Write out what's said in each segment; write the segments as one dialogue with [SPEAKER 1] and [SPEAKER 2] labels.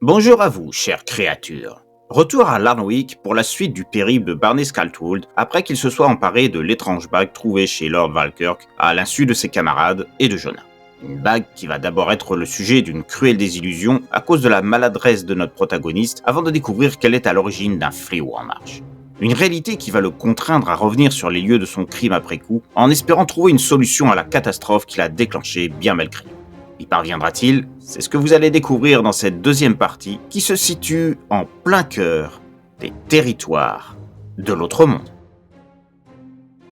[SPEAKER 1] Bonjour à vous, chères créatures. Retour à Larnwick pour la suite du périple de Barney Skaltwold après qu'il se soit emparé de l'étrange bague trouvée chez Lord Valkirk à l'insu de ses camarades et de Jonah. Une bague qui va d'abord être le sujet d'une cruelle désillusion à cause de la maladresse de notre protagoniste avant de découvrir qu'elle est à l'origine d'un fléau en marche. Une réalité qui va le contraindre à revenir sur les lieux de son crime après coup en espérant trouver une solution à la catastrophe qu'il a déclenchée bien malgré lui. Y parviendra-t-il? C'est ce que vous allez découvrir dans cette deuxième partie qui se situe en plein cœur des territoires de l'autre monde.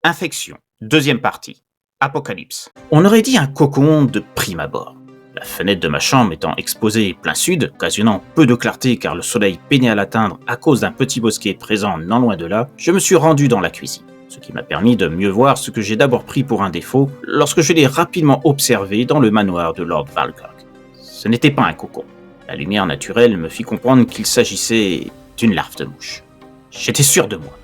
[SPEAKER 1] Infection, deuxième partie. Apocalypse. On aurait dit un cocon de prime abord. La fenêtre de ma chambre étant exposée plein sud, occasionnant peu de clarté car le soleil peinait à l'atteindre à cause d'un petit bosquet présent non loin de là, je me suis rendu dans la cuisine. Ce qui m'a permis de mieux voir ce que j'ai d'abord pris pour un défaut lorsque je l'ai rapidement observé dans le manoir de Lord Valkirk. Ce n'était pas un cocon. La lumière naturelle me fit comprendre qu'il s'agissait d'une larve de mouche. J'étais sûr de moi.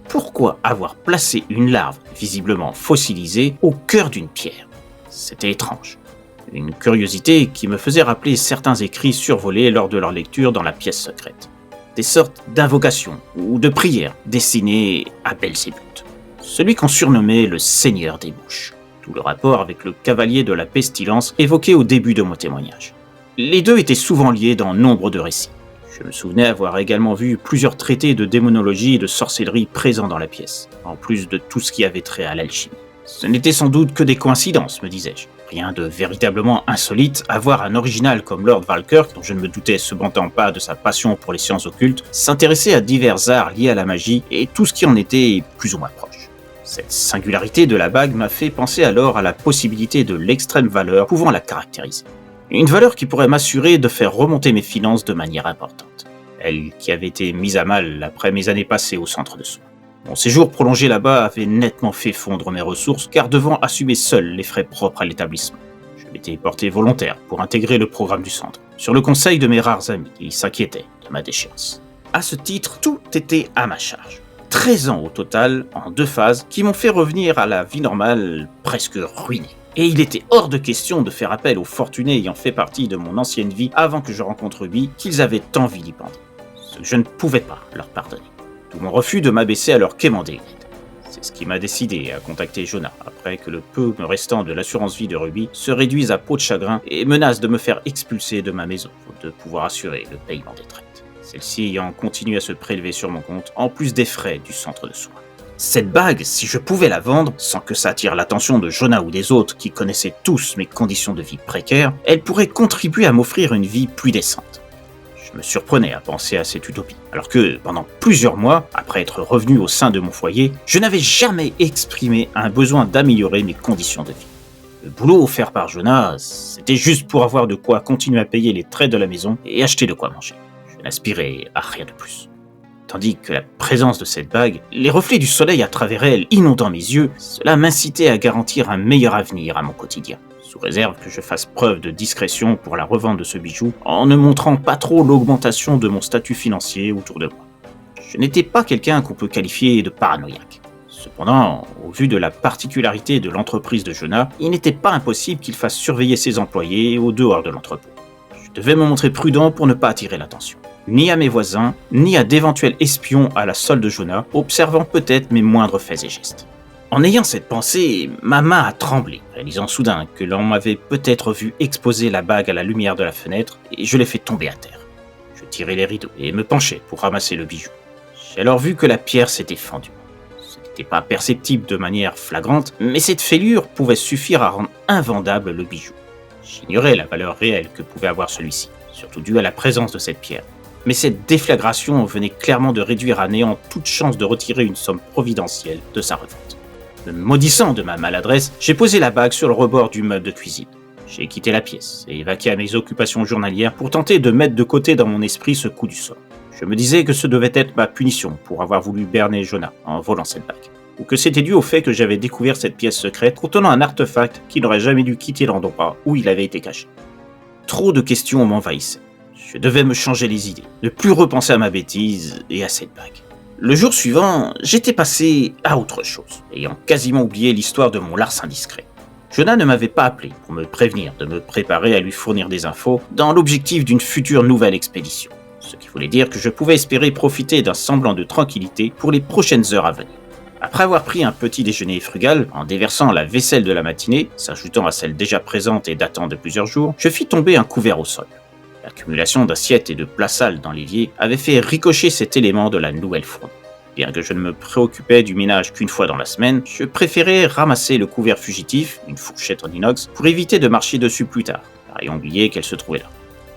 [SPEAKER 1] Pourquoi avoir placé une larve visiblement fossilisée au cœur d'une pierre? C'était étrange. Une curiosité qui me faisait rappeler certains écrits survolés lors de leur lecture dans la pièce secrète. Des sortes d'invocations ou de prières destinées à Belzébuth. Celui qu'on surnommait le Seigneur des Mouches. Tout le rapport avec le cavalier de la pestilence évoqué au début de mon témoignage. Les deux étaient souvent liés dans nombre de récits. Je me souvenais avoir également vu plusieurs traités de démonologie et de sorcellerie présents dans la pièce, en plus de tout ce qui avait trait à l'alchimie. Ce n'était sans doute que des coïncidences, me disais-je. Rien de véritablement insolite à voir un original comme Lord Valkirk, dont je ne me doutais cependant pas de sa passion pour les sciences occultes, s'intéresser à divers arts liés à la magie et tout ce qui en était plus ou moins proche. Cette singularité de la bague m'a fait penser alors à la possibilité de l'extrême valeur pouvant la caractériser. Une valeur qui pourrait m'assurer de faire remonter mes finances de manière importante. Elle qui avait été mise à mal après mes années passées au centre de soins. Mon séjour prolongé là-bas avait nettement fait fondre mes ressources car devant assumer seul les frais propres à l'établissement. Je m'étais porté volontaire pour intégrer le programme du centre, sur le conseil de mes rares amis qui s'inquiétaient de ma déchéance. À ce titre, tout était à ma charge. 13 ans au total, en 2 phases, qui m'ont fait revenir à la vie normale presque ruinée. Et il était hors de question de faire appel aux fortunés ayant fait partie de mon ancienne vie avant que je rencontre Ruby, qu'ils avaient tant vilipendé. Ce que je ne pouvais pas leur pardonner. D'où mon refus de m'abaisser à leur quémander une aide. C'est ce qui m'a décidé à contacter Jonah, après que le peu me restant de l'assurance vie de Ruby se réduise à peau de chagrin et menace de me faire expulser de ma maison, faute de pouvoir assurer le paiement des traites. Celle-ci ayant continué à se prélever sur mon compte, en plus des frais du centre de soins. Cette bague, si je pouvais la vendre, sans que ça attire l'attention de Jonah ou des autres qui connaissaient tous mes conditions de vie précaires, elle pourrait contribuer à m'offrir une vie plus décente. Je me surprenais à penser à cette utopie, alors que, pendant plusieurs mois, après être revenu au sein de mon foyer, je n'avais jamais exprimé un besoin d'améliorer mes conditions de vie. Le boulot offert par Jonah, c'était juste pour avoir de quoi continuer à payer les traits de la maison et acheter de quoi manger. Je n'aspirais à rien de plus. Tandis que la présence de cette bague, les reflets du soleil à travers elle inondant mes yeux, cela m'incitait à garantir un meilleur avenir à mon quotidien, sous réserve que je fasse preuve de discrétion pour la revente de ce bijou, en ne montrant pas trop l'augmentation de mon statut financier autour de moi. Je n'étais pas quelqu'un qu'on peut qualifier de paranoïaque. Cependant, au vu de la particularité de l'entreprise de Jonah, il n'était pas impossible qu'il fasse surveiller ses employés au dehors de l'entrepôt. Je devais me montrer prudent pour ne pas attirer l'attention. Ni à mes voisins, ni à d'éventuels espions à la solde de Jonah, observant peut-être mes moindres faits et gestes. En ayant cette pensée, ma main a tremblé, réalisant soudain que l'on m'avait peut-être vu exposer la bague à la lumière de la fenêtre et je l'ai fait tomber à terre. Je tirai les rideaux et me penchai pour ramasser le bijou. J'ai alors vu que la pierre s'était fendue. Ce n'était pas perceptible de manière flagrante, mais cette fêlure pouvait suffire à rendre invendable le bijou. J'ignorais la valeur réelle que pouvait avoir celui-ci, surtout due à la présence de cette pierre. Mais cette déflagration venait clairement de réduire à néant toute chance de retirer une somme providentielle de sa revente. Me maudissant de ma maladresse, j'ai posé la bague sur le rebord du meuble de cuisine. J'ai quitté la pièce et vaqué à mes occupations journalières pour tenter de mettre de côté dans mon esprit ce coup du sort. Je me disais que ce devait être ma punition pour avoir voulu berner Jonah en volant cette bague. Ou que c'était dû au fait que j'avais découvert cette pièce secrète contenant un artefact qui n'aurait jamais dû quitter l'endroit où il avait été caché. Trop de questions m'envahissaient. Je devais me changer les idées, ne plus repenser à ma bêtise et à cette bague. Le jour suivant, j'étais passé à autre chose, ayant quasiment oublié l'histoire de mon larcin discret. Jonah ne m'avait pas appelé pour me prévenir de me préparer à lui fournir des infos dans l'objectif d'une future nouvelle expédition. Ce qui voulait dire que je pouvais espérer profiter d'un semblant de tranquillité pour les prochaines heures à venir. Après avoir pris un petit déjeuner frugal, en déversant la vaisselle de la matinée, s'ajoutant à celle déjà présente et datant de plusieurs jours, je fis tomber un couvert au sol. L'accumulation d'assiettes et de plats sales dans l'évier avait fait ricocher cet élément de la nouvelle fournie. Bien que je ne me préoccupais du ménage qu'une fois dans la semaine, je préférais ramasser le couvert fugitif, une fourchette en inox, pour éviter de marcher dessus plus tard, car ayant oublié qu'elle se trouvait là.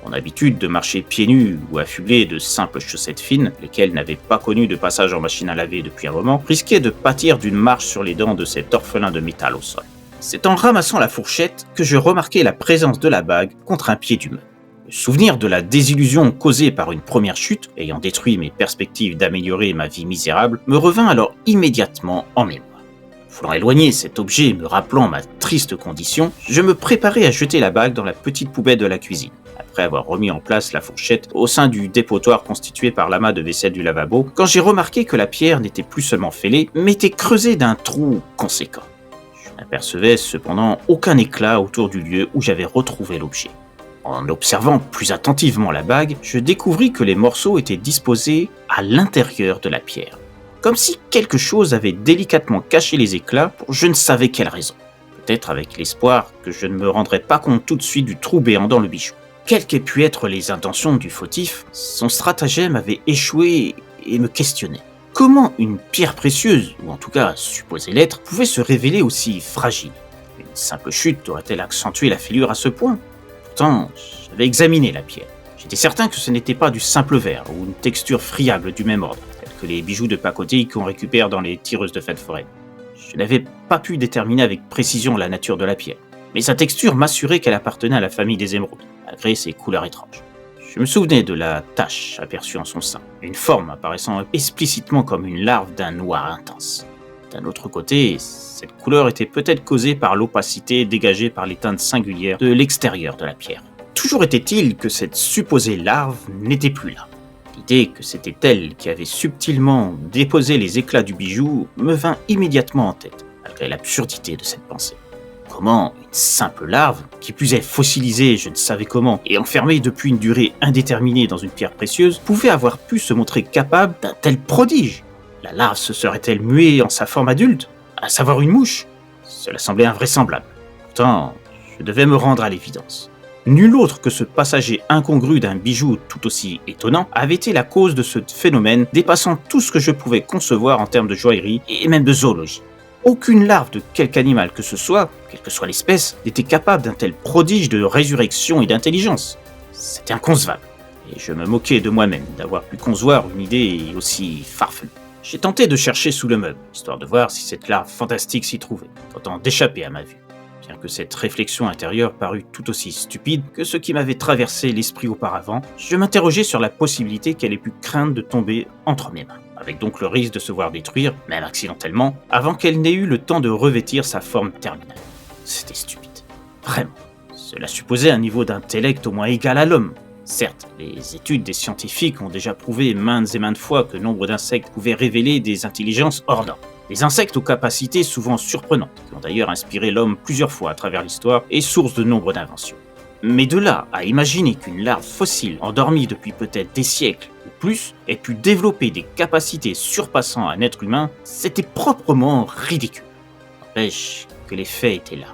[SPEAKER 1] Mon habitude de marcher pieds nus ou affublé de simples chaussettes fines, lesquelles n'avaient pas connu de passage en machine à laver depuis un moment, risquait de pâtir d'une marche sur les dents de cet orphelin de métal au sol. C'est en ramassant la fourchette que je remarquai la présence de la bague contre un pied du meuble. Le souvenir de la désillusion causée par une première chute, ayant détruit mes perspectives d'améliorer ma vie misérable, me revint alors immédiatement en mémoire. Voulant éloigner cet objet me rappelant ma triste condition, je me préparais à jeter la bague dans la petite poubelle de la cuisine, après avoir remis en place la fourchette au sein du dépotoir constitué par l'amas de vaisselle du lavabo, quand j'ai remarqué que la pierre n'était plus seulement fêlée, mais était creusée d'un trou conséquent. Je n'apercevais cependant aucun éclat autour du lieu où j'avais retrouvé l'objet. En observant plus attentivement la bague, je découvris que les morceaux étaient disposés à l'intérieur de la pierre. Comme si quelque chose avait délicatement caché les éclats pour je ne savais quelle raison. Peut-être avec l'espoir que je ne me rendrais pas compte tout de suite du trou béant dans le bijou. Quelles qu'aient pu être les intentions du fautif, son stratagème avait échoué et me questionnait. Comment une pierre précieuse, ou en tout cas supposée l'être, pouvait se révéler aussi fragile? Une simple chute aurait-elle accentué la fêlure à ce point? Pourtant, j'avais examiné la pierre. J'étais certain que ce n'était pas du simple verre ou une texture friable du même ordre, telle que les bijoux de pacotille qu'on récupère dans les tireuses de fêtes foraines. Je n'avais pas pu déterminer avec précision la nature de la pierre, mais sa texture m'assurait qu'elle appartenait à la famille des émeraudes, malgré ses couleurs étranges. Je me souvenais de la tache aperçue en son sein, une forme apparaissant explicitement comme une larve d'un noir intense. D'un autre côté, cette couleur était peut-être causée par l'opacité dégagée par les teintes singulières de l'extérieur de la pierre. Toujours était-il que cette supposée larve n'était plus là. L'idée que c'était elle qui avait subtilement déposé les éclats du bijou me vint immédiatement en tête, malgré l'absurdité de cette pensée. Comment une simple larve, qui plus est fossilisée je ne savais comment, et enfermée depuis une durée indéterminée dans une pierre précieuse, pouvait avoir pu se montrer capable d'un tel prodige? La larve se serait-elle muée en sa forme adulte, à savoir une mouche? Cela semblait invraisemblable. Pourtant, je devais me rendre à l'évidence. Nul autre que ce passager incongru d'un bijou tout aussi étonnant avait été la cause de ce phénomène dépassant tout ce que je pouvais concevoir en termes de joaillerie et même de zoologie. Aucune larve de quelque animal que ce soit, quelle que soit l'espèce, n'était capable d'un tel prodige de résurrection et d'intelligence. C'était inconcevable, et je me moquais de moi-même d'avoir pu concevoir une idée aussi farfelue. J'ai tenté de chercher sous le meuble, histoire de voir si cette larve fantastique s'y trouvait, tentant d'échapper à ma vue. Bien que cette réflexion intérieure parût tout aussi stupide que ce qui m'avait traversé l'esprit auparavant, je m'interrogeais sur la possibilité qu'elle ait pu craindre de tomber entre mes mains, avec donc le risque de se voir détruire, même accidentellement, avant qu'elle n'ait eu le temps de revêtir sa forme terminale. C'était stupide. Vraiment. Cela supposait un niveau d'intellect au moins égal à l'homme. Certes, les études des scientifiques ont déjà prouvé maintes et maintes fois que nombre d'insectes pouvaient révéler des intelligences hors normes. Des insectes aux capacités souvent surprenantes, qui ont d'ailleurs inspiré l'homme plusieurs fois à travers l'histoire et source de nombre d'inventions. Mais de là à imaginer qu'une larve fossile, endormie depuis peut-être des siècles ou plus, ait pu développer des capacités surpassant un être humain, c'était proprement ridicule. N'empêche que les faits étaient là.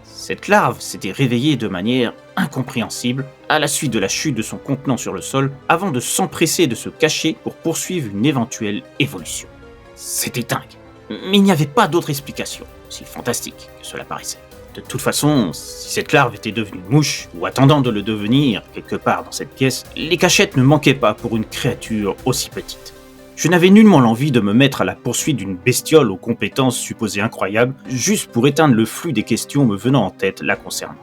[SPEAKER 1] Cette larve s'était réveillée de manière incompréhensible à la suite de la chute de son contenant sur le sol avant de s'empresser de se cacher pour poursuivre une éventuelle évolution. C'était dingue, mais il n'y avait pas d'autre explication, aussi fantastique que cela paraissait. De toute façon, si cette larve était devenue une mouche, ou attendant de le devenir quelque part dans cette pièce, les cachettes ne manquaient pas pour une créature aussi petite. Je n'avais nullement l'envie de me mettre à la poursuite d'une bestiole aux compétences supposées incroyables, juste pour éteindre le flux des questions me venant en tête la concernant.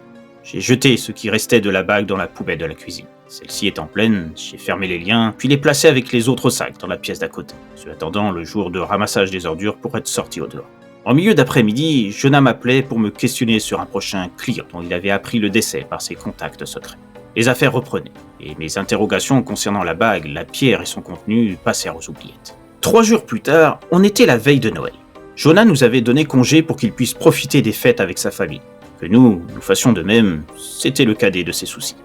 [SPEAKER 1] J'ai jeté ce qui restait de la bague dans la poubelle de la cuisine. Celle-ci étant pleine, j'ai fermé les liens, puis les placé avec les autres sacs dans la pièce d'à côté, en attendant le jour de ramassage des ordures pour être sorti au dehors. En milieu d'après-midi, Jonah m'appelait pour me questionner sur un prochain client dont il avait appris le décès par ses contacts secrets. Les affaires reprenaient, et mes interrogations concernant la bague, la pierre et son contenu passèrent aux oubliettes. 3 jours plus tard, on était la veille de Noël. Jonah nous avait donné congé pour qu'il puisse profiter des fêtes avec sa famille. Que nous fassions de même, c'était le cadet de ses soucis.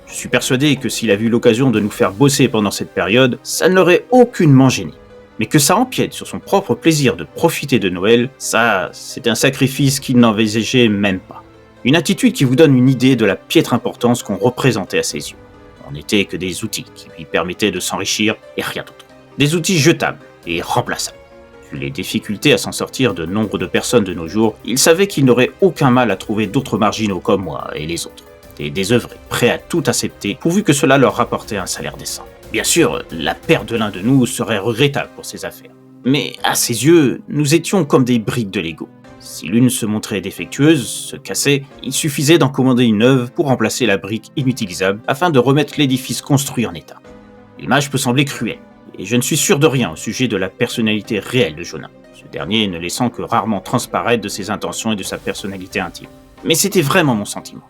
[SPEAKER 1] Je suis persuadé que s'il a eu l'occasion de nous faire bosser pendant cette période, ça ne l'aurait aucunement gêné. Mais que ça empiète sur son propre plaisir de profiter de Noël, ça, c'est un sacrifice qu'il n'envisageait même pas. Une attitude qui vous donne une idée de la piètre importance qu'on représentait à ses yeux. On n'était que des outils qui lui permettaient de s'enrichir et rien d'autre. Des outils jetables et remplaçables. Vu les difficultés à s'en sortir de nombre de personnes de nos jours, il savait qu'il n'aurait aucun mal à trouver d'autres marginaux comme moi et les autres. Des désœuvrés, prêts à tout accepter pourvu que cela leur rapportait un salaire décent. Bien sûr, la perte de l'un de nous serait regrettable pour ses affaires. Mais à ses yeux, nous étions comme des briques de Lego. Si l'une se montrait défectueuse, se cassait, il suffisait d'en commander une neuve pour remplacer la brique inutilisable afin de remettre l'édifice construit en état. L'image peut sembler cruelle, et je ne suis sûr de rien au sujet de la personnalité réelle de Jonas, ce dernier ne laissant que rarement transparaître de ses intentions et de sa personnalité intime. Mais c'était vraiment mon sentiment.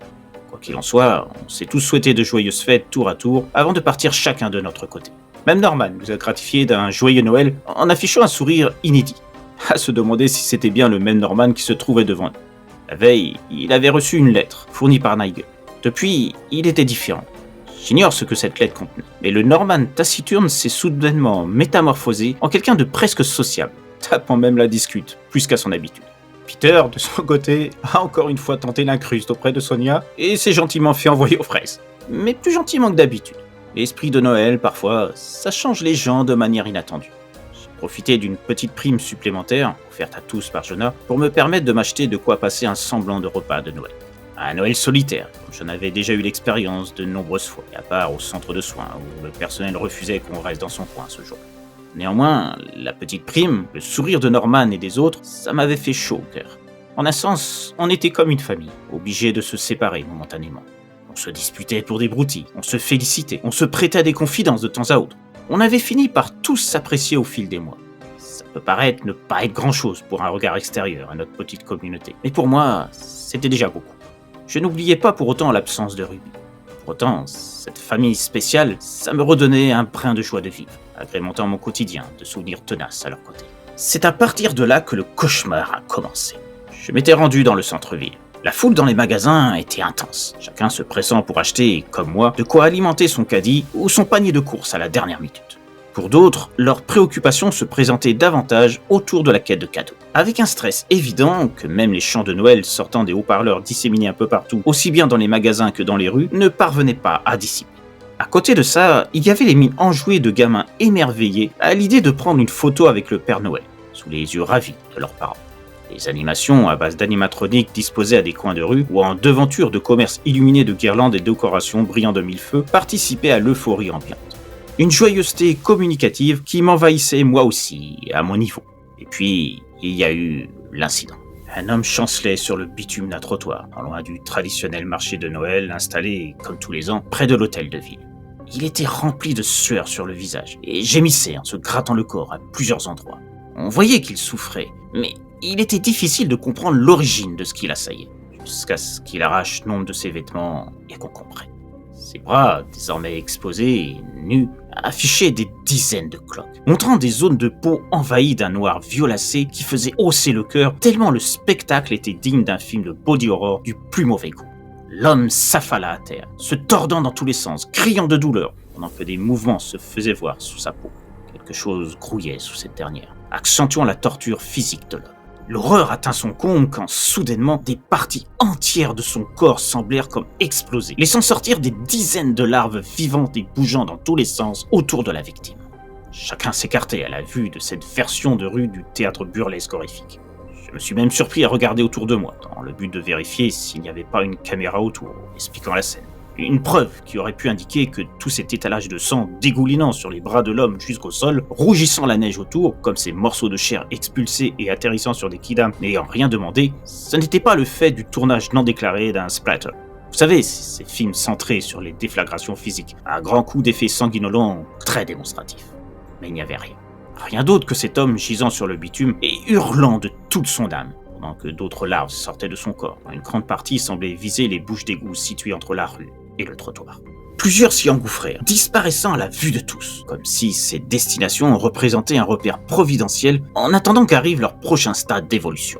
[SPEAKER 1] Quoi qu'il en soit, on s'est tous souhaité de joyeuses fêtes tour à tour avant de partir chacun de notre côté. Même Norman nous a gratifié d'un joyeux Noël en affichant un sourire inédit. À se demander si c'était bien le même Norman qui se trouvait devant nous. La veille, il avait reçu une lettre fournie par Nigel. Depuis, il était différent. J'ignore ce que cette lettre contenait, mais le Norman taciturne s'est soudainement métamorphosé en quelqu'un de presque sociable, tapant même la discute, plus qu'à son habitude. Peter, de son côté, a encore une fois tenté l'incruste auprès de Sonia et s'est gentiment fait envoyer aux fraises. Mais plus gentiment que d'habitude. L'esprit de Noël, parfois, ça change les gens de manière inattendue. J'ai profité d'une petite prime supplémentaire, offerte à tous par Jonah, pour me permettre de m'acheter de quoi passer un semblant de repas de Noël. Un Noël solitaire, comme j'en avais déjà eu l'expérience de nombreuses fois, à part au centre de soins, où le personnel refusait qu'on reste dans son coin ce jour. Néanmoins, la petite prime, le sourire de Norman et des autres, ça m'avait fait chaud au cœur. En un sens, on était comme une famille, obligés de se séparer momentanément. On se disputait pour des broutilles, on se félicitait, on se prêtait à des confidences de temps à autre. On avait fini par tous s'apprécier au fil des mois. Ça peut paraître ne pas être grand-chose pour un regard extérieur à notre petite communauté, mais pour moi, c'était déjà beaucoup. Je n'oubliais pas pour autant l'absence de Ruby. Pour autant, cette famille spéciale, ça me redonnait un brin de joie de vivre, agrémentant mon quotidien de souvenirs tenaces à leur côté. C'est à partir de là que le cauchemar a commencé. Je m'étais rendu dans le centre-ville. La foule dans les magasins était intense, chacun se pressant pour acheter, comme moi, de quoi alimenter son caddie ou son panier de courses à la dernière minute. Pour d'autres, leurs préoccupations se présentaient davantage autour de la quête de cadeaux. Avec un stress évident que même les chants de Noël sortant des haut-parleurs disséminés un peu partout, aussi bien dans les magasins que dans les rues, ne parvenaient pas à dissiper. À côté de ça, il y avait les mines enjouées de gamins émerveillés à l'idée de prendre une photo avec le Père Noël, sous les yeux ravis de leurs parents. Les animations à base d'animatroniques disposées à des coins de rue ou en devanture de commerces illuminés de guirlandes et décorations brillant de mille feux participaient à l'euphorie ambiante. Une joyeuseté communicative qui m'envahissait moi aussi, à mon niveau. Et puis, il y a eu l'incident. Un homme chancelait sur le bitume d'un trottoir, non loin du traditionnel marché de Noël installé, comme tous les ans, près de l'hôtel de ville. Il était rempli de sueur sur le visage et gémissait en se grattant le corps à plusieurs endroits. On voyait qu'il souffrait, mais il était difficile de comprendre l'origine de ce qui l'assaillait, jusqu'à ce qu'il arrache nombre de ses vêtements et qu'on comprenne. Ses bras, désormais exposés et nus, affichaient des dizaines de cloques, montrant des zones de peau envahies d'un noir violacé qui faisait hausser le cœur tellement le spectacle était digne d'un film de body horror du plus mauvais goût. L'homme s'affala à terre, se tordant dans tous les sens, criant de douleur, pendant que des mouvements se faisaient voir sous sa peau. Quelque chose grouillait sous cette dernière, accentuant la torture physique de l'homme. L'horreur atteint son comble quand, soudainement, des parties entières de son corps semblèrent comme exploser, laissant sortir des dizaines de larves vivantes et bougeant dans tous les sens autour de la victime. Chacun s'écartait à la vue de cette version de rue du théâtre burlesque horrifique. Je me suis même surpris à regarder autour de moi, dans le but de vérifier s'il n'y avait pas une caméra autour, expliquant la scène. Une preuve qui aurait pu indiquer que tout cet étalage de sang dégoulinant sur les bras de l'homme jusqu'au sol, rougissant la neige autour, comme ces morceaux de chair expulsés et atterrissant sur des kidams n'ayant rien demandé, ce n'était pas le fait du tournage non déclaré d'un splatter. Vous savez, ces films centrés sur les déflagrations physiques, un grand coup d'effet sanguinolent très démonstratif. Mais il n'y avait rien. Rien d'autre que cet homme gisant sur le bitume et hurlant de toute son âme, pendant que d'autres larves sortaient de son corps. Une grande partie semblait viser les bouches d'égout situées entre la rue et le trottoir. Plusieurs s'y engouffrèrent, disparaissant à la vue de tous, comme si ces destinations représentaient un repère providentiel en attendant qu'arrive leur prochain stade d'évolution.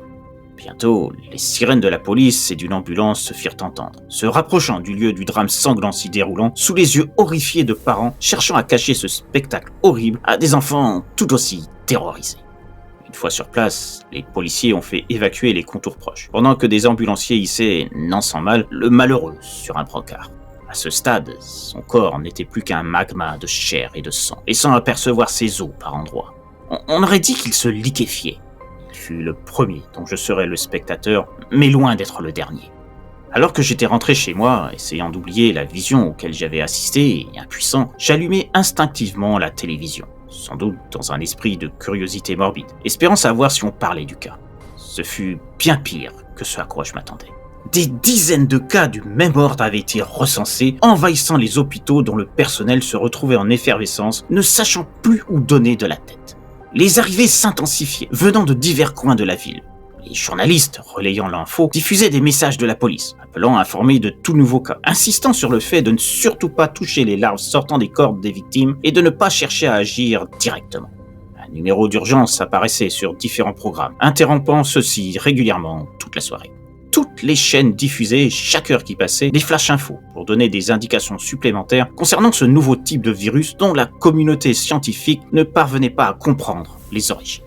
[SPEAKER 1] Bientôt, les sirènes de la police et d'une ambulance se firent entendre, se rapprochant du lieu du drame sanglant s'y déroulant, sous les yeux horrifiés de parents cherchant à cacher ce spectacle horrible à des enfants tout aussi terrorisés. Une fois sur place, les policiers ont fait évacuer les contours proches, pendant que des ambulanciers hissaient, non sans mal, le malheureux sur un brancard. À ce stade, son corps n'était plus qu'un magma de chair et de sang, laissant apercevoir ses os par endroits. On aurait dit qu'il se liquéfiait. Il fut le premier dont je serais le spectateur, mais loin d'être le dernier. Alors que j'étais rentré chez moi, essayant d'oublier la vision auquel j'avais assisté, et impuissant, j'allumai instinctivement la télévision, sans doute dans un esprit de curiosité morbide, espérant savoir si on parlait du cas. Ce fut bien pire que ce à quoi je m'attendais. Des dizaines de cas du même ordre avaient été recensés, envahissant les hôpitaux dont le personnel se retrouvait en effervescence, ne sachant plus où donner de la tête. Les arrivées s'intensifiaient, venant de divers coins de la ville. Les journalistes, relayant l'info, diffusaient des messages de la police, appelant à informer de tout nouveau cas, insistant sur le fait de ne surtout pas toucher les larves sortant des corps des victimes et de ne pas chercher à agir directement. Un numéro d'urgence apparaissait sur différents programmes, interrompant ceux-ci régulièrement toute la soirée. Toutes les chaînes diffusaient, chaque heure qui passait, des flash infos pour donner des indications supplémentaires concernant ce nouveau type de virus dont la communauté scientifique ne parvenait pas à comprendre les origines.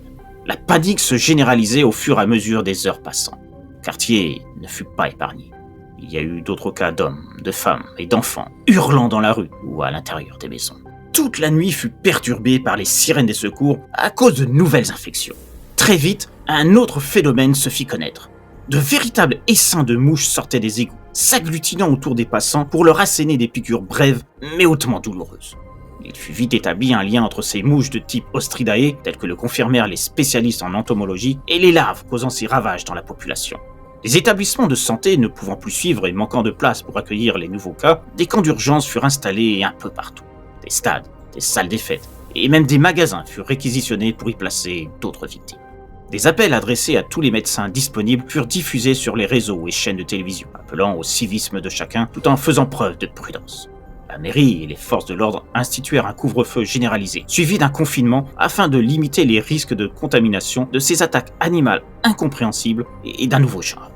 [SPEAKER 1] La panique se généralisait au fur et à mesure des heures passant. Le quartier ne fut pas épargné. Il y a eu d'autres cas d'hommes, de femmes et d'enfants hurlant dans la rue ou à l'intérieur des maisons. Toute la nuit fut perturbée par les sirènes des secours à cause de nouvelles infections. Très vite, un autre phénomène se fit connaître. De véritables essaims de mouches sortaient des égouts, s'agglutinant autour des passants pour leur asséner des piqûres brèves mais hautement douloureuses. Il fut vite établi un lien entre ces mouches de type Ostridae, telles que le confirmèrent les spécialistes en entomologie, et les larves causant ces ravages dans la population. Les établissements de santé ne pouvant plus suivre et manquant de place pour accueillir les nouveaux cas, des camps d'urgence furent installés un peu partout. Des stades, des salles des fêtes, et même des magasins furent réquisitionnés pour y placer d'autres victimes. Des appels adressés à tous les médecins disponibles furent diffusés sur les réseaux et chaînes de télévision, appelant au civisme de chacun tout en faisant preuve de prudence. La mairie et les forces de l'ordre instituèrent un couvre-feu généralisé, suivi d'un confinement afin de limiter les risques de contamination de ces attaques animales incompréhensibles et d'un nouveau genre.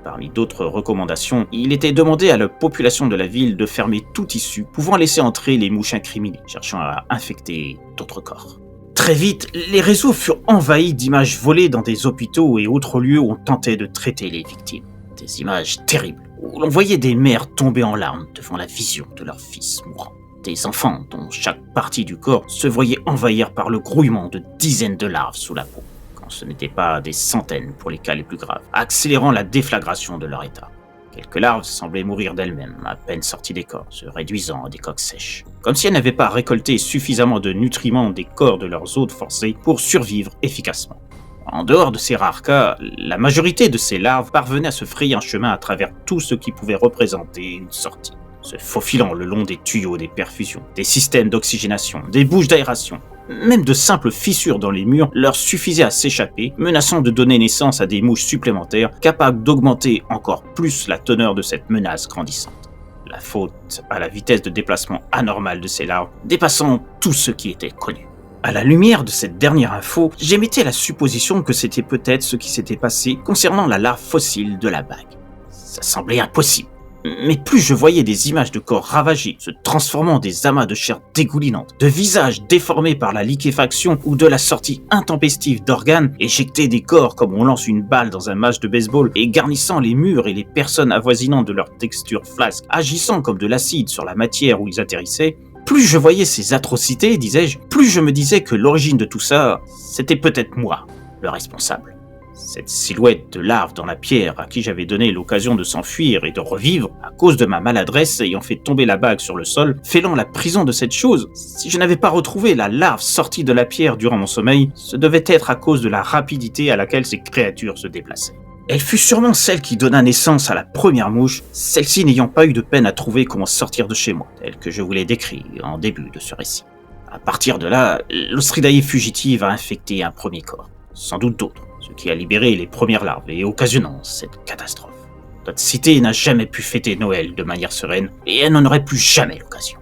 [SPEAKER 1] Parmi d'autres recommandations, il était demandé à la population de la ville de fermer toute issue pouvant laisser entrer les mouches incriminées, cherchant à infecter d'autres corps. Très vite, les réseaux furent envahis d'images volées dans des hôpitaux et autres lieux où on tentait de traiter les victimes. Des images terribles, où l'on voyait des mères tomber en larmes devant la vision de leurs fils mourants. Des enfants dont chaque partie du corps se voyait envahir par le grouillement de dizaines de larves sous la peau, quand ce n'était pas des centaines pour les cas les plus graves, accélérant la déflagration de leur état. Quelques larves semblaient mourir d'elles-mêmes, à peine sorties des corps, se réduisant à des coques sèches. Comme si elles n'avaient pas récolté suffisamment de nutriments des corps de leurs hôtes forcés pour survivre efficacement. En dehors de ces rares cas, la majorité de ces larves parvenaient à se frayer un chemin à travers tout ce qui pouvait représenter une sortie, se faufilant le long des tuyaux des perfusions, des systèmes d'oxygénation, des bouches d'aération. Même de simples fissures dans les murs leur suffisaient à s'échapper, menaçant de donner naissance à des mouches supplémentaires capables d'augmenter encore plus la teneur de cette menace grandissante. La faute à la vitesse de déplacement anormale de ces larves, dépassant tout ce qui était connu. À la lumière de cette dernière info, j'émettais la supposition que c'était peut-être ce qui s'était passé concernant la larve fossile de la bague. Ça semblait impossible. Mais plus je voyais des images de corps ravagés, se transformant en des amas de chair dégoulinante, de visages déformés par la liquéfaction ou de la sortie intempestive d'organes, éjectés des corps comme on lance une balle dans un match de baseball et garnissant les murs et les personnes avoisinant de leur texture flasque, agissant comme de l'acide sur la matière où ils atterrissaient, plus je voyais ces atrocités, disais-je, plus je me disais que l'origine de tout ça, c'était peut-être moi, le responsable. Cette silhouette de larve dans la pierre à qui j'avais donné l'occasion de s'enfuir et de revivre à cause de ma maladresse ayant fait tomber la bague sur le sol, fêlant la prison de cette chose, si je n'avais pas retrouvé la larve sortie de la pierre durant mon sommeil, ce devait être à cause de la rapidité à laquelle ces créatures se déplaçaient. Elle fut sûrement celle qui donna naissance à la première mouche, celle-ci n'ayant pas eu de peine à trouver comment sortir de chez moi, tel que je vous l'ai décrit en début de ce récit. À partir de là, l'Ostridae fugitive a infecté un premier corps, sans doute d'autres, ce qui a libéré les premières larves et occasionnant cette catastrophe. Notre cité n'a jamais pu fêter Noël de manière sereine et elle n'en aurait plus jamais l'occasion.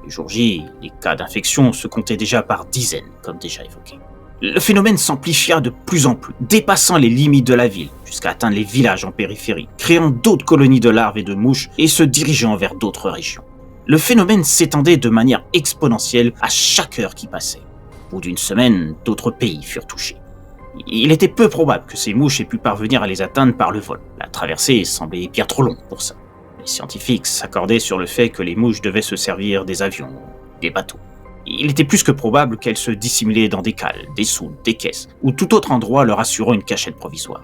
[SPEAKER 1] Le jour J, les cas d'infection se comptaient déjà par dizaines, comme déjà évoqué. Le phénomène s'amplifia de plus en plus, dépassant les limites de la ville, jusqu'à jusqu'à atteindre les villages en périphérie, créant d'autres colonies de larves et de mouches et se dirigeant vers d'autres régions. Le phénomène s'étendait de manière exponentielle à chaque heure qui passait. Au bout d'une semaine, d'autres pays furent touchés. Il était peu probable que ces mouches aient pu parvenir à les atteindre par le vol. La traversée semblait bien trop longue pour ça. Les scientifiques s'accordaient sur le fait que les mouches devaient se servir des avions, des bateaux. Il était plus que probable qu'elles se dissimulaient dans des cales, des soudes, des caisses, ou tout autre endroit leur assurant une cachette provisoire.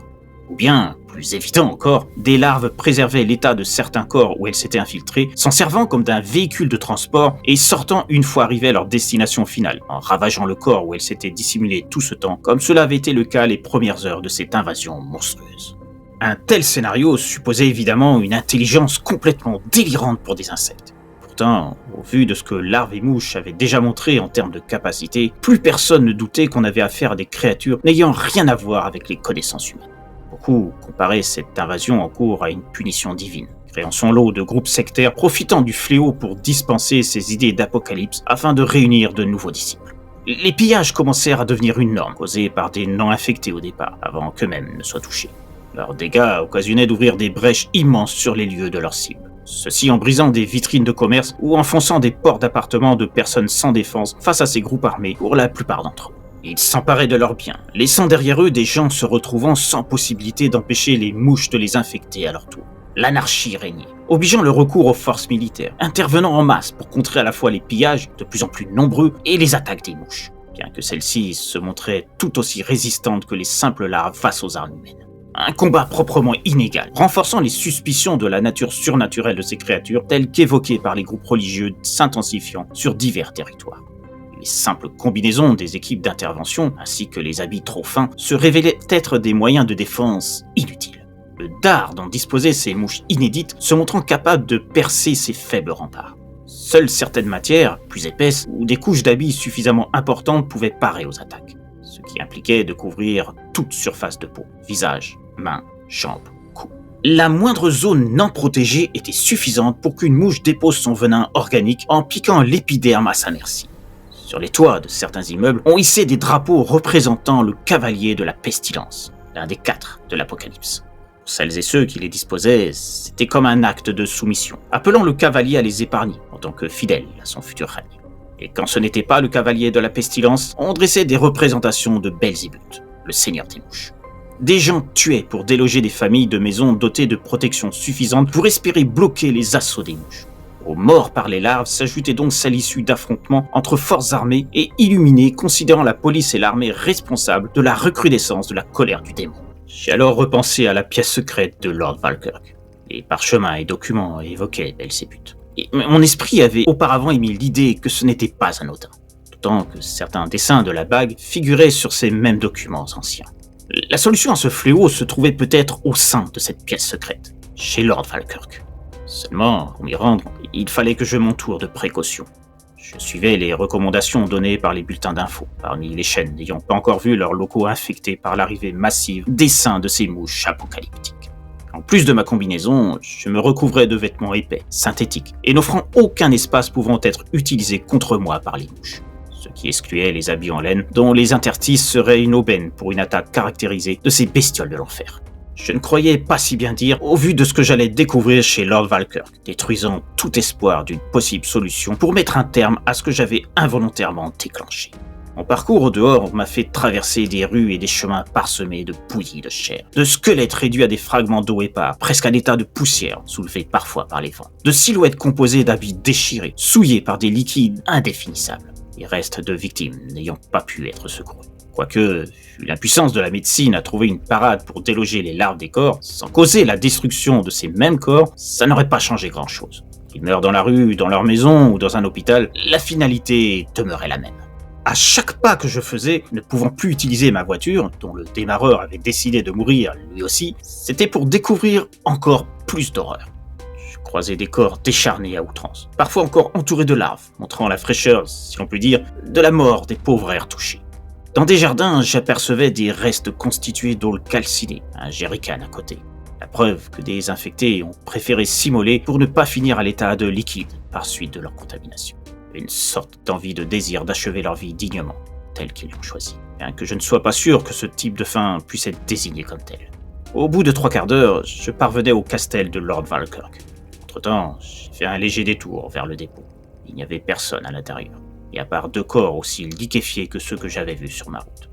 [SPEAKER 1] Ou bien, plus évident encore, des larves préservaient l'état de certains corps où elles s'étaient infiltrées, s'en servant comme d'un véhicule de transport et sortant une fois arrivées à leur destination finale, en ravageant le corps où elles s'étaient dissimulées tout ce temps, comme cela avait été le cas les premières heures de cette invasion monstrueuse. Un tel scénario supposait évidemment une intelligence complètement délirante pour des insectes. Pourtant, au vu de ce que larves et mouches avaient déjà montré en termes de capacité, plus personne ne doutait qu'on avait affaire à des créatures n'ayant rien à voir avec les connaissances humaines. Beaucoup comparaient cette invasion en cours à une punition divine, créant son lot de groupes sectaires profitant du fléau pour dispenser ses idées d'apocalypse afin de réunir de nouveaux disciples. Les pillages commencèrent à devenir une norme, causée par des non-infectés au départ, avant qu'eux-mêmes ne soient touchés. Leurs dégâts occasionnaient d'ouvrir des brèches immenses sur les lieux de leur cible. Ceci en brisant des vitrines de commerce ou en fonçant des portes d'appartements de personnes sans défense face à ces groupes armés pour la plupart d'entre eux. Ils s'emparaient de leurs biens, laissant derrière eux des gens se retrouvant sans possibilité d'empêcher les mouches de les infecter à leur tour. L'anarchie régnait, obligeant le recours aux forces militaires, intervenant en masse pour contrer à la fois les pillages, de plus en plus nombreux, et les attaques des mouches, bien que celles-ci se montraient tout aussi résistantes que les simples larves face aux armes humaines. Un combat proprement inégal, renforçant les suspicions de la nature surnaturelle de ces créatures, telles qu'évoquées par les groupes religieux s'intensifiant sur divers territoires. Les simples combinaisons des équipes d'intervention, ainsi que les habits trop fins, se révélaient être des moyens de défense inutiles. Le dard dont disposaient ces mouches inédites se montrant capable de percer ces faibles remparts. Seules certaines matières, plus épaisses, ou des couches d'habits suffisamment importantes pouvaient parer aux attaques, ce qui impliquait de couvrir toute surface de peau, visage, mains, jambes, cou. La moindre zone non protégée était suffisante pour qu'une mouche dépose son venin organique en piquant l'épiderme à sa merci. Sur les toits de certains immeubles, on hissait des drapeaux représentant le cavalier de la pestilence, l'un des 4 de l'Apocalypse. Pour celles et ceux qui les disposaient, c'était comme un acte de soumission, appelant le cavalier à les épargner en tant que fidèle à son futur règne. Et quand ce n'était pas le cavalier de la pestilence, on dressait des représentations de Belzébuth, le seigneur des mouches. Des gens tuaient pour déloger des familles de maisons dotées de protections suffisantes pour espérer bloquer les assauts des mouches. Aux morts par les larves s'ajoutait donc celle issue d'affrontements entre forces armées et illuminées, considérant la police et l'armée responsables de la recrudescence de la colère du démon. J'ai alors repensé à la pièce secrète de Lord Falkirk. Les parchemins et documents évoquaient Belzébuth. Et mon esprit avait auparavant émis l'idée que ce n'était pas anodin, d'autant que certains dessins de la bague figuraient sur ces mêmes documents anciens. La solution à ce fléau se trouvait peut-être au sein de cette pièce secrète, chez Lord Falkirk. Seulement, pour m'y rendre, il fallait que je m'entoure de précautions. Je suivais les recommandations données par les bulletins d'infos, parmi les chaînes n'ayant pas encore vu leurs locaux infectés par l'arrivée massive d'essaims de ces mouches apocalyptiques. En plus de ma combinaison, je me recouvrais de vêtements épais, synthétiques, et n'offrant aucun espace pouvant être utilisé contre moi par les mouches. Ce qui excluait les habits en laine, dont les interstices seraient une aubaine pour une attaque caractérisée de ces bestioles de l'enfer. Je ne croyais pas si bien dire au vu de ce que j'allais découvrir chez Lord Falkirk, détruisant tout espoir d'une possible solution pour mettre un terme à ce que j'avais involontairement déclenché. Mon parcours au dehors m'a fait traverser des rues et des chemins parsemés de bouillies de chair, de squelettes réduits à des fragments d'eau épars, presque à l'état de poussière, soulevés parfois par les vents, de silhouettes composées d'habits déchirés, souillés par des liquides indéfinissables, les restes de victimes n'ayant pas pu être secourus. Quoique, vu l'impuissance de la médecine à trouver une parade pour déloger les larves des corps, sans causer la destruction de ces mêmes corps, ça n'aurait pas changé grand-chose. Qu'ils meurent dans la rue, dans leur maison ou dans un hôpital, la finalité demeurait la même. À chaque pas que je faisais, ne pouvant plus utiliser ma voiture, dont le démarreur avait décidé de mourir lui aussi, c'était pour découvrir encore plus d'horreur. Je croisais des corps décharnés à outrance, parfois encore entourés de larves, montrant la fraîcheur, si l'on peut dire, de la mort des pauvres airs touchés. Dans des jardins, j'apercevais des restes constitués d'eau calcinée, un jerrycan à côté. La preuve que des infectés ont préféré s'immoler pour ne pas finir à l'état de liquide par suite de leur contamination. Une sorte d'envie de désir d'achever leur vie dignement, telle qu'ils l'ont choisi. Bien que je ne sois pas sûr que ce type de fin puisse être désigné comme tel. Au bout de 3/4 d'heure, je parvenais au castel de Lord Valkirk. Entre-temps, j'ai fait un léger détour vers le dépôt. Il n'y avait personne à l'intérieur, et à part 2 corps aussi liquéfiés que ceux que j'avais vus sur ma route.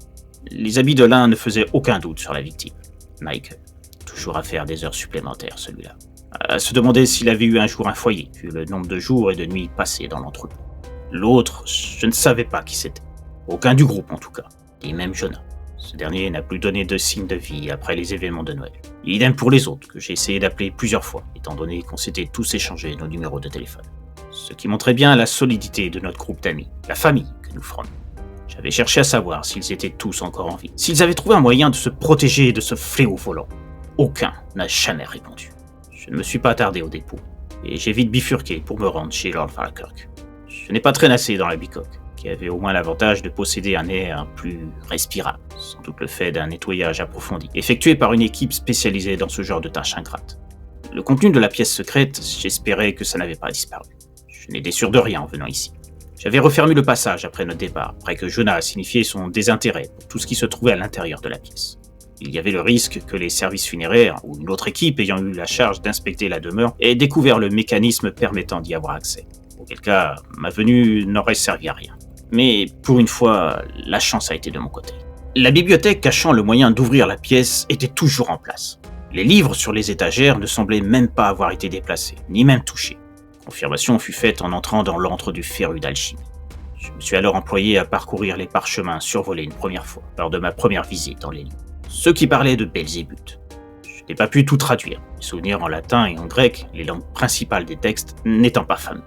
[SPEAKER 1] Les habits de l'un ne faisaient aucun doute sur la victime, Michael. Toujours à faire des heures supplémentaires, celui-là. À se demander s'il avait eu un jour un foyer, vu le nombre de jours et de nuits passés dans l'entrepôt. L'autre, je ne savais pas qui c'était. Aucun du groupe en tout cas, et même Jonah. Ce dernier n'a plus donné de signe de vie après les événements de Noël. Idem pour les autres, que j'ai essayé d'appeler plusieurs fois, étant donné qu'on s'était tous échangé nos numéros de téléphone. Ce qui montrait bien la solidité de notre groupe d'amis, la famille que nous formions. J'avais cherché à savoir s'ils étaient tous encore en vie, s'ils avaient trouvé un moyen de se protéger de ce fléau volant. Aucun n'a jamais répondu. Je ne me suis pas attardé au dépôt, et j'ai vite bifurqué pour me rendre chez Lord Falkirk. Je n'ai pas traînassé dans la bicoque, qui avait au moins l'avantage de posséder un air plus respirable, sans doute le fait d'un nettoyage approfondi, effectué par une équipe spécialisée dans ce genre de tâches ingrates. Le contenu de la pièce secrète, j'espérais que ça n'avait pas disparu. Je n'étais sûr de rien en venant ici. J'avais refermé le passage après notre départ, après que Jonah a signifié son désintérêt pour tout ce qui se trouvait à l'intérieur de la pièce. Il y avait le risque que les services funéraires ou une autre équipe ayant eu la charge d'inspecter la demeure ait découvert le mécanisme permettant d'y avoir accès. Auquel cas, ma venue n'aurait servi à rien. Mais pour une fois, la chance a été de mon côté. La bibliothèque cachant le moyen d'ouvrir la pièce était toujours en place. Les livres sur les étagères ne semblaient même pas avoir été déplacés, ni même touchés. Confirmation fut faite en entrant dans l'antre du féru d'alchimie. Je me suis alors employé à parcourir les parchemins survolés une première fois, lors de ma première visite dans les lieux. Ceux qui parlaient de Belzébuth. Je n'ai pas pu tout traduire, mes souvenirs en latin et en grec, les langues principales des textes, n'étant pas fameux.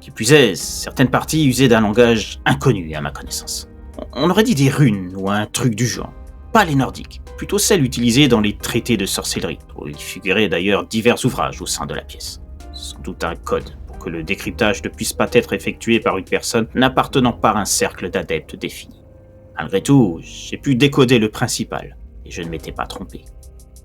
[SPEAKER 1] Qui plus est, certaines parties usaient d'un langage inconnu à ma connaissance. On aurait dit des runes ou un truc du genre. Pas les nordiques, plutôt celles utilisées dans les traités de sorcellerie, où il figurait d'ailleurs divers ouvrages au sein de la pièce. Sans doute un code pour que le décryptage ne puisse pas être effectué par une personne n'appartenant pas à un cercle d'adeptes défini. Malgré tout, j'ai pu décoder le principal, et je ne m'étais pas trompé.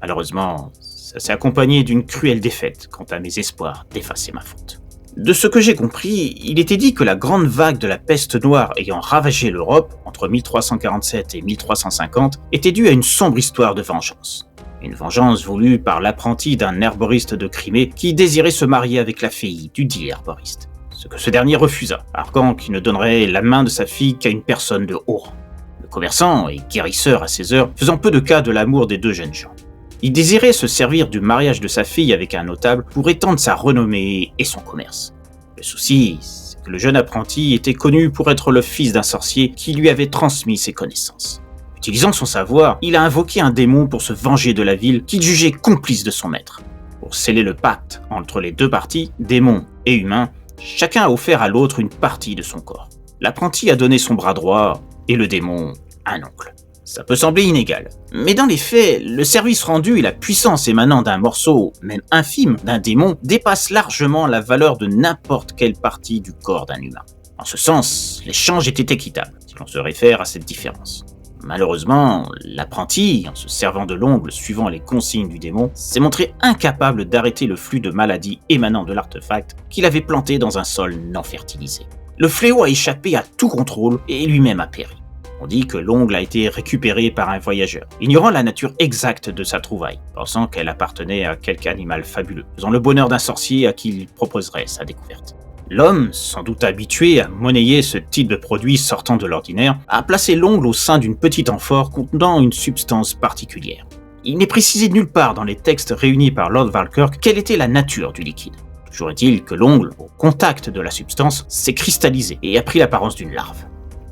[SPEAKER 1] Malheureusement, ça s'est accompagné d'une cruelle défaite quant à mes espoirs d'effacer ma faute. De ce que j'ai compris, il était dit que la grande vague de la peste noire ayant ravagé l'Europe entre 1347 et 1350 était due à une sombre histoire de vengeance. Une vengeance voulue par l'apprenti d'un herboriste de Crimée qui désirait se marier avec la fille du dit herboriste. Ce que ce dernier refusa, arguant qu'il ne donnerait la main de sa fille qu'à une personne de haut rang. Le commerçant et guérisseur à ses heures, faisant peu de cas de l'amour des deux jeunes gens. Il désirait se servir du mariage de sa fille avec un notable pour étendre sa renommée et son commerce. Le souci, c'est que le jeune apprenti était connu pour être le fils d'un sorcier qui lui avait transmis ses connaissances. Utilisant son savoir, il a invoqué un démon pour se venger de la ville qu'il jugeait complice de son maître. Pour sceller le pacte entre les deux parties, démon et humain, chacun a offert à l'autre une partie de son corps. L'apprenti a donné son bras droit et le démon un ongle. Ça peut sembler inégal, mais dans les faits, le service rendu et la puissance émanant d'un morceau, même infime, d'un démon, dépassent largement la valeur de n'importe quelle partie du corps d'un humain. En ce sens, l'échange était équitable, si l'on se réfère à cette différence. Malheureusement, l'apprenti, en se servant de l'ongle suivant les consignes du démon, s'est montré incapable d'arrêter le flux de maladies émanant de l'artefact qu'il avait planté dans un sol non fertilisé. Le fléau a échappé à tout contrôle et lui-même a péri. On dit que l'ongle a été récupéré par un voyageur, ignorant la nature exacte de sa trouvaille, pensant qu'elle appartenait à quelque animal fabuleux, faisant le bonheur d'un sorcier à qui il proposerait sa découverte. L'homme, sans doute habitué à monnayer ce type de produit sortant de l'ordinaire, a placé l'ongle au sein d'une petite amphore contenant une substance particulière. Il n'est précisé nulle part dans les textes réunis par Lord Valkirk quelle était la nature du liquide. Toujours est-il que l'ongle, au contact de la substance, s'est cristallisé et a pris l'apparence d'une larve.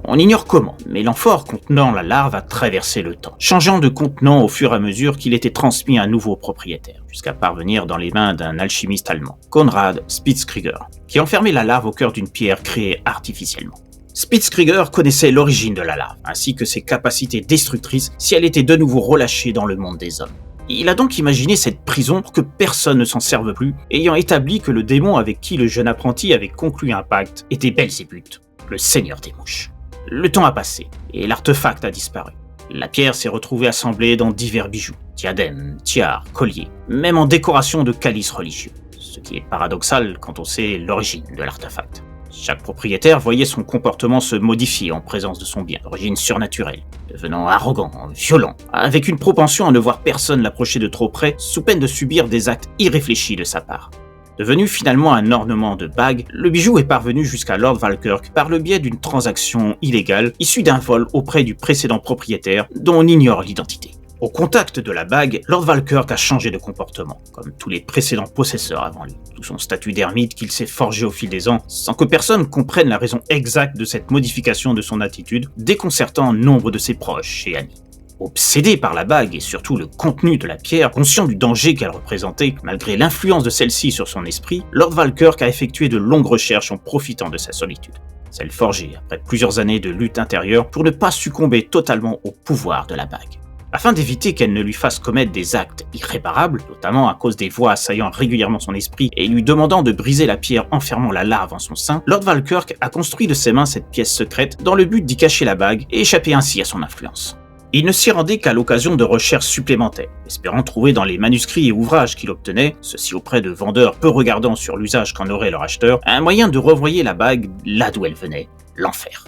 [SPEAKER 1] On ignore comment, mais l'amphore contenant la larve a traversé le temps, changeant de contenant au fur et à mesure qu'il était transmis à un nouveau propriétaire, jusqu'à parvenir dans les mains d'un alchimiste allemand, Konrad Spitzkrieger, qui enfermait la larve au cœur d'une pierre créée artificiellement. Spitzkrieger connaissait l'origine de la larve, ainsi que ses capacités destructrices si elle était de nouveau relâchée dans le monde des hommes. Il a donc imaginé cette prison pour que personne ne s'en serve plus, ayant établi que le démon avec qui le jeune apprenti avait conclu un pacte était Belzébuth, le seigneur des mouches. Le temps a passé, et l'artefact a disparu. La pierre s'est retrouvée assemblée dans divers bijoux, diadèmes, tiares, colliers, même en décoration de calices religieux, ce qui est paradoxal quand on sait l'origine de l'artefact. Chaque propriétaire voyait son comportement se modifier en présence de son bien d'origine surnaturelle, devenant arrogant, violent, avec une propension à ne voir personne l'approcher de trop près, sous peine de subir des actes irréfléchis de sa part. Devenu finalement un ornement de bague, le bijou est parvenu jusqu'à Lord Falkirk par le biais d'une transaction illégale issue d'un vol auprès du précédent propriétaire dont on ignore l'identité. Au contact de la bague, Lord Falkirk a changé de comportement, comme tous les précédents possesseurs avant lui, d'où son statut d'ermite qu'il s'est forgé au fil des ans, sans que personne comprenne la raison exacte de cette modification de son attitude, déconcertant nombre de ses proches et amis. Obsédé par la bague et surtout le contenu de la pierre, conscient du danger qu'elle représentait, malgré l'influence de celle-ci sur son esprit, Lord Falkirk a effectué de longues recherches en profitant de sa solitude. Celle forgée après plusieurs années de lutte intérieure pour ne pas succomber totalement au pouvoir de la bague. Afin d'éviter qu'elle ne lui fasse commettre des actes irréparables, notamment à cause des voix assaillant régulièrement son esprit et lui demandant de briser la pierre enfermant la larve en son sein, Lord Falkirk a construit de ses mains cette pièce secrète dans le but d'y cacher la bague et échapper ainsi à son influence. Il ne s'y rendait qu'à l'occasion de recherches supplémentaires, espérant trouver dans les manuscrits et ouvrages qu'il obtenait, ceux-ci auprès de vendeurs peu regardants sur l'usage qu'en aurait leur acheteur, un moyen de renvoyer la bague là d'où elle venait, l'enfer.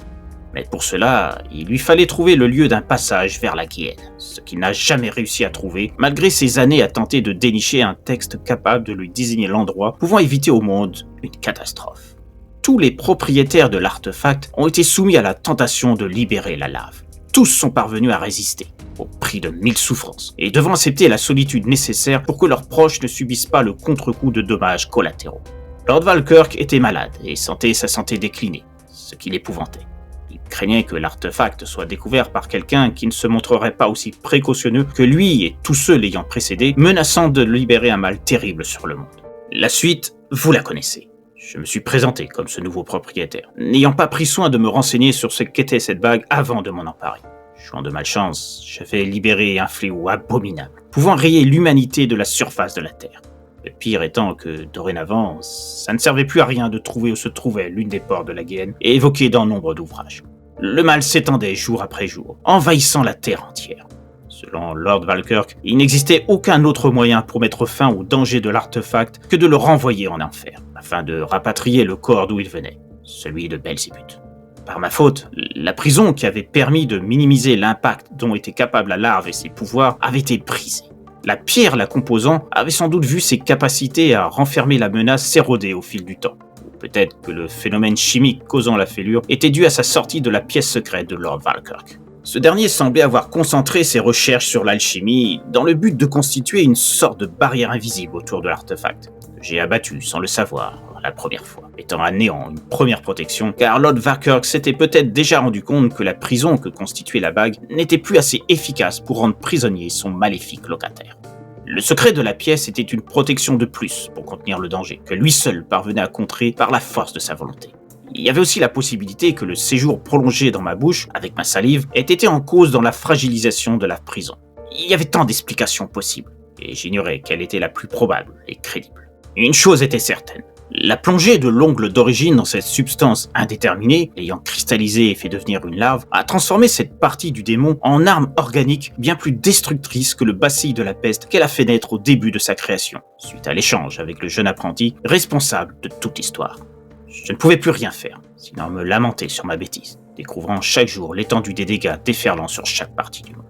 [SPEAKER 1] Mais pour cela, il lui fallait trouver le lieu d'un passage vers la Guienne, ce qu'il n'a jamais réussi à trouver, malgré ses années à tenter de dénicher un texte capable de lui désigner l'endroit, pouvant éviter au monde une catastrophe. Tous les propriétaires de l'artefact ont été soumis à la tentation de libérer la larve. Tous sont parvenus à résister, au prix de 1000 souffrances, et devant accepter la solitude nécessaire pour que leurs proches ne subissent pas le contre-coup de dommages collatéraux. Lord Falkirk était malade et sentait sa santé décliner, ce qui l'épouvantait. Il craignait que l'artefact soit découvert par quelqu'un qui ne se montrerait pas aussi précautionneux que lui et tous ceux l'ayant précédé, menaçant de libérer un mal terrible sur le monde. La suite, vous la connaissez. Je me suis présenté comme ce nouveau propriétaire, n'ayant pas pris soin de me renseigner sur ce qu'était cette bague avant de m'en emparer. Jouant de malchance, j'avais libéré un fléau abominable, pouvant rayer l'humanité de la surface de la Terre. Le pire étant que, dorénavant, ça ne servait plus à rien de trouver où se trouvait l'une des portes de la Guienne, et évoqué dans nombre d'ouvrages. Le mal s'étendait jour après jour, envahissant la Terre entière. Selon Lord Falkirk, il n'existait aucun autre moyen pour mettre fin au danger de l'artefact que de le renvoyer en enfer, afin de rapatrier le corps d'où il venait, celui de Belzébuth. Par ma faute, la prison qui avait permis de minimiser l'impact dont était capable la larve et ses pouvoirs avait été brisée. La pierre la composant avait sans doute vu ses capacités à renfermer la menace s'éroder au fil du temps. Ou peut-être que le phénomène chimique causant la fêlure était dû à sa sortie de la pièce secrète de Lord Falkirk. Ce dernier semblait avoir concentré ses recherches sur l'alchimie dans le but de constituer une sorte de barrière invisible autour de l'artefact, que j'ai abattu sans le savoir la première fois, mettant à néant une première protection, car Lord Falkirk s'était peut-être déjà rendu compte que la prison que constituait la bague n'était plus assez efficace pour rendre prisonnier son maléfique locataire. Le secret de la pièce était une protection de plus pour contenir le danger, que lui seul parvenait à contrer par la force de sa volonté. Il y avait aussi la possibilité que le séjour prolongé dans ma bouche, avec ma salive, ait été en cause dans la fragilisation de la prison. Il y avait tant d'explications possibles, et j'ignorais quelle était la plus probable et crédible. Une chose était certaine, la plongée de l'ongle d'origine dans cette substance indéterminée, l'ayant cristallisée et fait devenir une larve, a transformé cette partie du démon en arme organique bien plus destructrice que le bacille de la peste qu'elle a fait naître au début de sa création, suite à l'échange avec le jeune apprenti, responsable de toute l'histoire. Je ne pouvais plus rien faire, sinon me lamenter sur ma bêtise, découvrant chaque jour l'étendue des dégâts déferlant sur chaque partie du monde.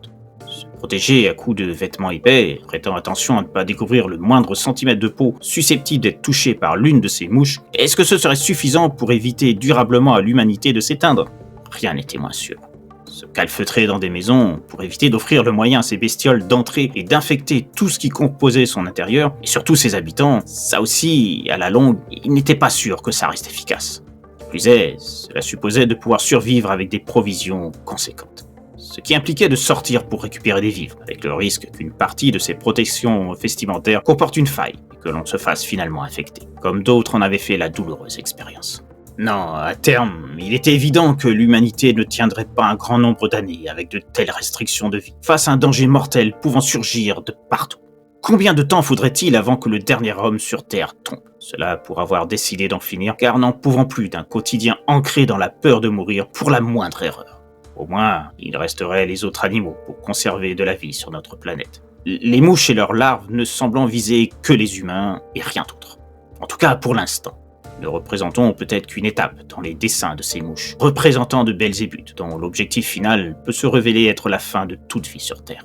[SPEAKER 1] Se protéger à coups de vêtements épais, prêtant attention à ne pas découvrir le moindre centimètre de peau susceptible d'être touché par l'une de ces mouches, est-ce que ce serait suffisant pour éviter durablement à l'humanité de s'éteindre ? Rien n'était moins sûr. Se calfeutrer dans des maisons pour éviter d'offrir le moyen à ces bestioles d'entrer et d'infecter tout ce qui composait son intérieur, et surtout ses habitants, ça aussi, à la longue, il n'était pas sûr que ça reste efficace. Plus est, cela supposait de pouvoir survivre avec des provisions conséquentes. Ce qui impliquait de sortir pour récupérer des vivres, avec le risque qu'une partie de ces protections vestimentaires comporte une faille et que l'on se fasse finalement infecter, comme d'autres en avaient fait la douloureuse expérience. Non, à terme, il était évident que l'humanité ne tiendrait pas un grand nombre d'années avec de telles restrictions de vie, face à un danger mortel pouvant surgir de partout. Combien de temps faudrait-il avant que le dernier homme sur Terre tombe ? Cela pour avoir décidé d'en finir, car n'en pouvant plus d'un quotidien ancré dans la peur de mourir pour la moindre erreur. Au moins, il resterait les autres animaux pour conserver de la vie sur notre planète. Les mouches et leurs larves ne semblant viser que les humains et rien d'autre. En tout cas, pour l'instant. Ne représentons peut-être qu'une étape dans les dessins de ces mouches, représentant de Belzébuth, dont l'objectif final peut se révéler être la fin de toute vie sur Terre.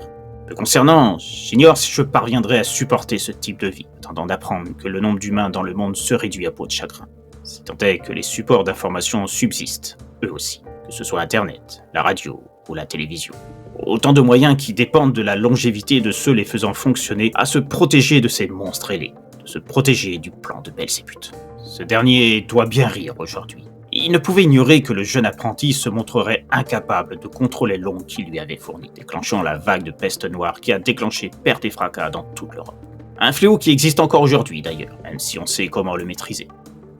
[SPEAKER 1] Me concernant, j'ignore si je parviendrai à supporter ce type de vie, attendant d'apprendre que le nombre d'humains dans le monde se réduit à peau de chagrin. Si tant est que les supports d'information subsistent, eux aussi, que ce soit Internet, la radio ou la télévision. Autant de moyens qui dépendent de la longévité de ceux les faisant fonctionner à se protéger de ces monstres ailés, de se protéger du plan de Belzébuth. Ce dernier doit bien rire aujourd'hui. Il ne pouvait ignorer que le jeune apprenti se montrerait incapable de contrôler l'ombre qu'il lui avait fournie, déclenchant la vague de peste noire qui a déclenché perte et fracas dans toute l'Europe. Un fléau qui existe encore aujourd'hui d'ailleurs, même si on sait comment le maîtriser.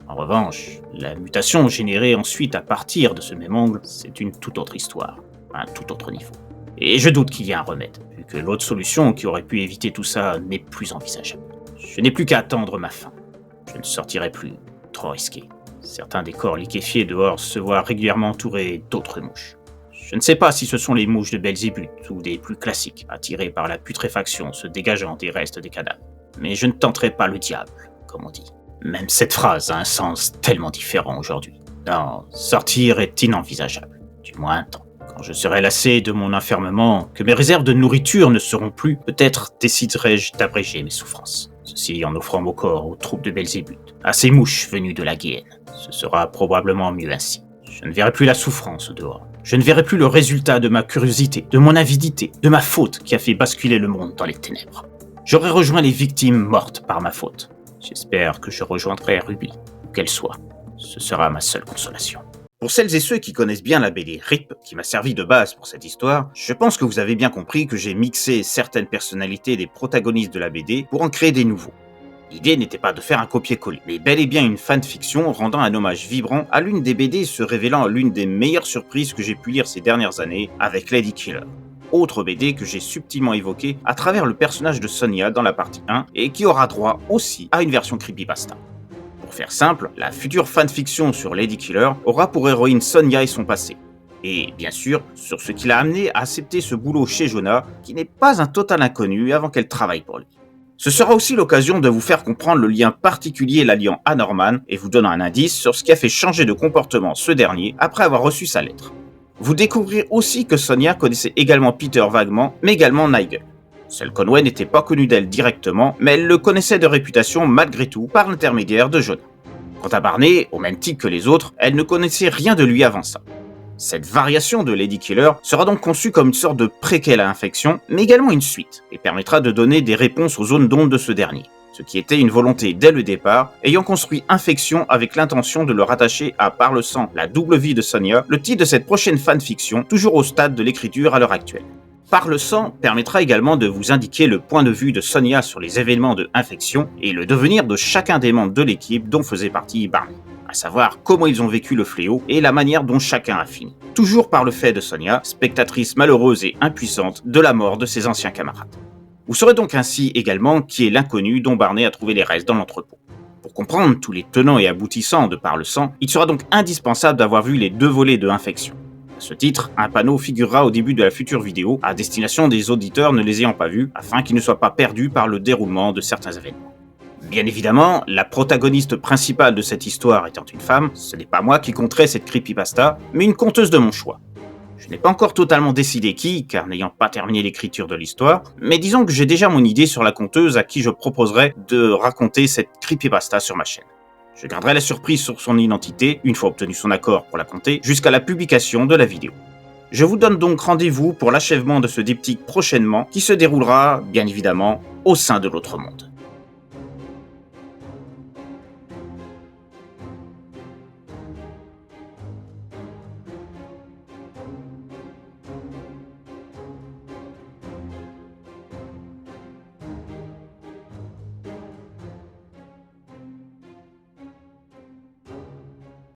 [SPEAKER 1] En revanche, la mutation générée ensuite à partir de ce même angle, c'est une toute autre histoire, un tout autre niveau. Et je doute qu'il y ait un remède, vu que l'autre solution qui aurait pu éviter tout ça n'est plus envisageable. Je n'ai plus qu'à attendre ma fin. Je ne sortirai plus, trop risqué. Certains des corps liquéfiés dehors se voient régulièrement entourés d'autres mouches. Je ne sais pas si ce sont les mouches de Belzébuth ou des plus classiques, attirées par la putréfaction se dégageant des restes des cadavres. Mais je ne tenterai pas le diable, comme on dit. Même cette phrase a un sens tellement différent aujourd'hui. Non, sortir est inenvisageable, du moins un temps. Quand je serai lassé de mon enfermement, que mes réserves de nourriture ne seront plus, peut-être déciderai-je d'abréger mes souffrances. Ceci en offrant mon corps aux troupes de Belzébuth, à ces mouches venues de la Guienne. Ce sera probablement mieux ainsi. Je ne verrai plus la souffrance au dehors. Je ne verrai plus le résultat de ma curiosité, de mon avidité, de ma faute qui a fait basculer le monde dans les ténèbres. J'aurai rejoint les victimes mortes par ma faute. J'espère que je rejoindrai Ruby, où qu'elle soit. Ce sera ma seule consolation. Pour celles et ceux qui connaissent bien la BD RIP, qui m'a servi de base pour cette histoire, je pense que vous avez bien compris que j'ai mixé certaines personnalités des protagonistes de la BD pour en créer des nouveaux. L'idée n'était pas de faire un copier-coller, mais bel et bien une fanfiction rendant un hommage vibrant à l'une des BD se révélant l'une des meilleures surprises que j'ai pu lire ces dernières années avec Lady Killer. Autre BD que j'ai subtilement évoquée à travers le personnage de Sonia dans la partie 1 et qui aura droit aussi à une version creepypasta. Pour faire simple, la future fanfiction sur Lady Killer aura pour héroïne Sonia et son passé. Et bien sûr, sur ce qui l'a amené à accepter ce boulot chez Jonah, qui n'est pas un total inconnu avant qu'elle travaille pour lui. Ce sera aussi l'occasion de vous faire comprendre le lien particulier la liant à Norman et vous donner un indice sur ce qui a fait changer de comportement ce dernier après avoir reçu sa lettre. Vous découvrirez aussi que Sonia connaissait également Peter vaguement, mais également Nigel. Seul Conway n'était pas connu d'elle directement, mais elle le connaissait de réputation malgré tout par l'intermédiaire de Jonah. Quant à Barney, au même titre que les autres, elle ne connaissait rien de lui avant ça. Cette variation de Lady Killer sera donc conçue comme une sorte de préquel à Infection, mais également une suite, et permettra de donner des réponses aux zones d'ombre de ce dernier. Ce qui était une volonté dès le départ, ayant construit Infection avec l'intention de le rattacher à Par le sang, la double vie de Sonia, le titre de cette prochaine fanfiction, toujours au stade de l'écriture à l'heure actuelle. Par le sang permettra également de vous indiquer le point de vue de Sonia sur les événements de Infection et le devenir de chacun des membres de l'équipe dont faisait partie Barney, à savoir comment ils ont vécu le fléau et la manière dont chacun a fini. Toujours par le fait de Sonia, spectatrice malheureuse et impuissante de la mort de ses anciens camarades. Vous saurez donc ainsi également qui est l'inconnu dont Barney a trouvé les restes dans l'entrepôt. Pour comprendre tous les tenants et aboutissants de Par le sang, il sera donc indispensable d'avoir vu les 2 volets de Infection. À ce titre, un panneau figurera au début de la future vidéo à destination des auditeurs ne les ayant pas vus, afin qu'ils ne soient pas perdus par le déroulement de certains événements. Bien évidemment, la protagoniste principale de cette histoire étant une femme, ce n'est pas moi qui conterai cette creepypasta, mais une conteuse de mon choix. Je n'ai pas encore totalement décidé qui, car n'ayant pas terminé l'écriture de l'histoire, mais disons que j'ai déjà mon idée sur la conteuse à qui je proposerai de raconter cette creepypasta sur ma chaîne. Je garderai la surprise sur son identité, une fois obtenu son accord pour la conter, jusqu'à la publication de la vidéo. Je vous donne donc rendez-vous pour l'achèvement de ce diptyque prochainement, qui se déroulera, bien évidemment, au sein de l'autre monde.